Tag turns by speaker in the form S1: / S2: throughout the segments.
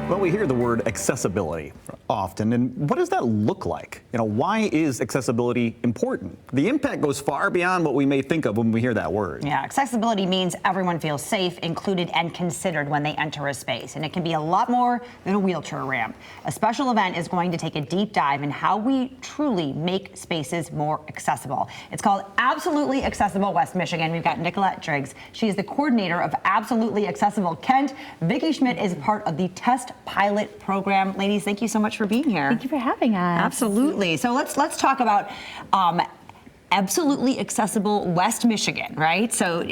S1: Well, we hear the word accessibility often, and what does that look like? Why is accessibility important? The impact goes far beyond what we may think of when we hear that word.
S2: Yeah, accessibility means everyone feels safe, included, and considered when they enter a space, and it can be a lot more than a wheelchair ramp. A special event is going to take a deep dive in how we truly make spaces more accessible. It's called Absolutely Accessible West Michigan. We've got Nicolette Driggs. She is the coordinator of Absolutely Accessible Kent. Vicki Schmidt is part of the Test Pilot program. Ladies, thank you so much for being here.
S3: Thank you for having us.
S2: Absolutely. So let's talk about Absolutely Accessible West Michigan, right? So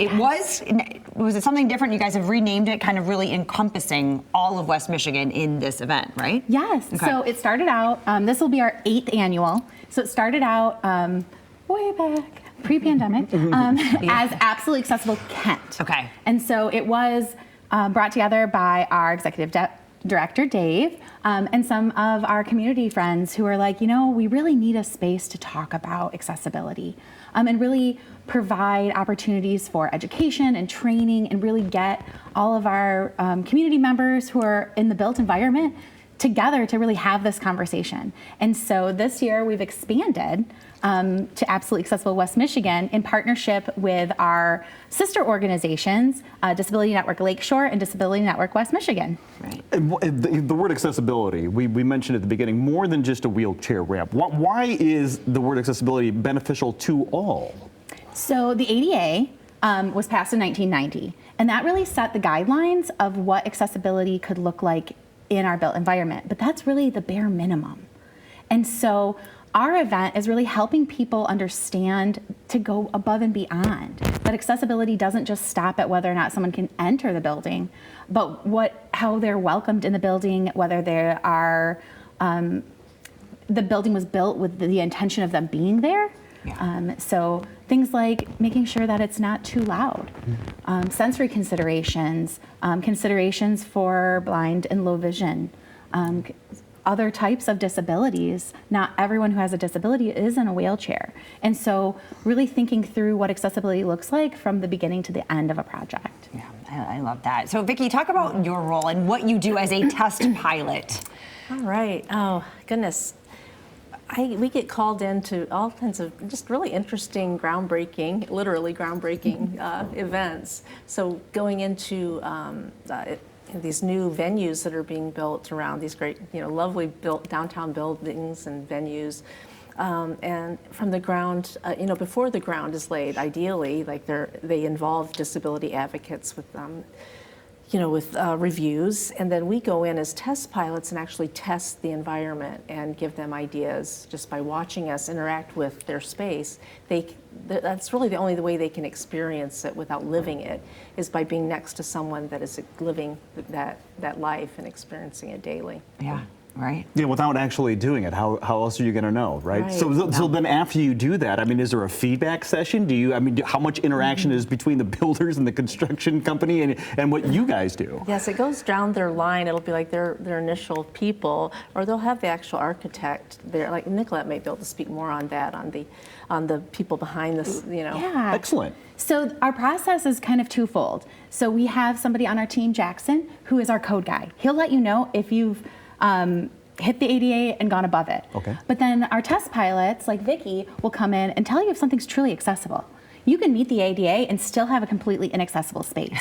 S2: was it something different? You guys have renamed it, kind of really encompassing all of West Michigan in this event, right?
S3: Yes. Okay. So it started out, this will be our 8th annual. So it started out way back, pre-pandemic, as Absolutely Accessible Kent.
S2: Okay.
S3: And so it was brought together by our executive director, Dave, and some of our community friends who are like, we really need a space to talk about accessibility and really provide opportunities for education and training and really get all of our community members who are in the built environment together to really have this conversation. And so this year we've expanded to Absolutely Accessible West Michigan in partnership with our sister organizations, Disability Network Lakeshore and Disability Network West Michigan.
S1: Right. The word accessibility, we mentioned at the beginning, more than just a wheelchair ramp. Why is the word accessibility beneficial to all?
S3: So the ADA was passed in 1990, and that really set the guidelines of what accessibility could look like in our built environment, but that's really the bare minimum. And so our event is really helping people understand to go above and beyond. That accessibility doesn't just stop at whether or not someone can enter the building, but how they're welcomed in the building, whether they are, the building was built with the intention of them being there. Yeah. So things like making sure that it's not too loud, sensory considerations, considerations for blind and low vision, other types of disabilities. Not everyone who has a disability is in a wheelchair. And so really thinking through what accessibility looks like from the beginning to the end of a project.
S2: Yeah, I love that. So Vicki, talk about your role and what you do as a test pilot.
S4: All right. Oh, goodness. We get called into all kinds of just really interesting, groundbreaking, literally groundbreaking events. So going into these new venues that are being built around these great, lovely built downtown buildings and venues. And from the ground, before the ground is laid, ideally, like they involve disability advocates with with reviews, and then we go in as test pilots and actually test the environment and give them ideas just by watching us interact with their space. That's really the only way they can experience it without living it, is by being next to someone that is living that life and experiencing it daily.
S2: Yeah. Right.
S1: Yeah, without actually doing it, how else are you going to know, right? So then after you do that, is there a feedback session? How much interaction is between the builders and the construction company and what you guys do?
S4: Yes, it goes down their line. It'll be like their initial people, or they'll have the actual architect there. Like Nicolette may be able to speak more on that, on the people behind this,
S3: Yeah.
S1: Excellent.
S3: So our process is kind of twofold. So we have somebody on our team, Jackson, who is our code guy. He'll let you know if you've hit the ADA and gone above it.
S1: Okay.
S3: But then our test pilots, like Vicki, will come in and tell you if something's truly accessible. You can meet the ADA and still have a completely inaccessible space.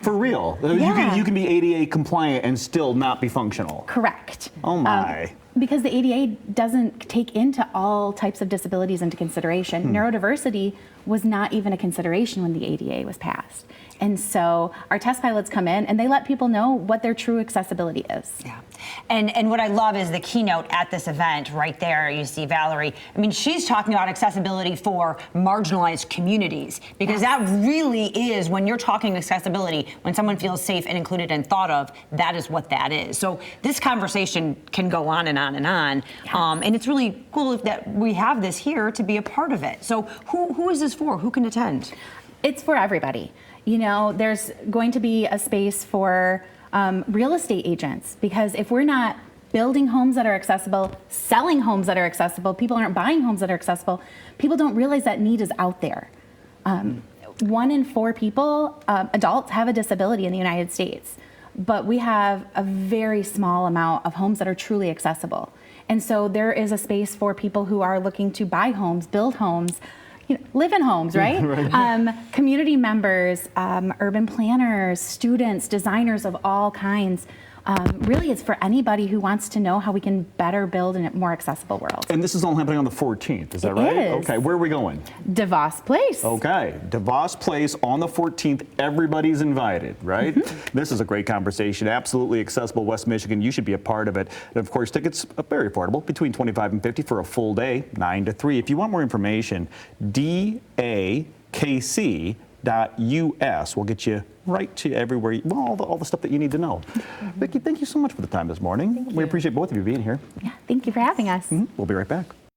S1: For real?
S3: Yeah.
S1: You can be ADA compliant and still not be functional?
S3: Correct.
S1: Oh my.
S3: Because the ADA doesn't take into all types of disabilities into consideration. Neurodiversity was not even a consideration when the ADA was passed. And so our test pilots come in and they let people know what their true accessibility is.
S2: Yeah. And what I love is the keynote at this event right there. You see Valerie. She's talking about accessibility for marginalized communities, because that really is, when you're talking accessibility, when someone feels safe and included and thought of, that is what that is. So this conversation can go on and on and on. Yeah. And it's really cool that we have this here to be a part of it. So who is this for? Who can attend?
S3: It's for everybody. There's going to be a space for real estate agents, because if we're not building homes that are accessible, selling homes that are accessible, people aren't buying homes that are accessible, people don't realize that need is out there. 1 in 4 people, adults, have a disability in the United States. but we have a very small amount of homes that are truly accessible. And so there is a space for people who are looking to buy homes, build homes, live in homes, right? Community members, urban planners, students, designers of all kinds. Really, it's for anybody who wants to know how we can better build in a more accessible world.
S1: And this is all happening on the 14th, is that
S3: It
S1: right?
S3: is.
S1: Okay, where are we going?
S3: DeVos Place.
S1: Okay, DeVos Place on the 14th. Everybody's invited, right? This is a great conversation. Absolutely accessible, West Michigan. You should be a part of it. And of course, tickets are very affordable, between $25 and $50 for a full day, 9 to 3. If you want more information, dakc.us will get you right to everywhere, all the stuff that you need to know. Vicki, thank you so much for the time this morning. We appreciate both of you being here.
S3: Yeah, thank you for having us.
S1: We'll be right back.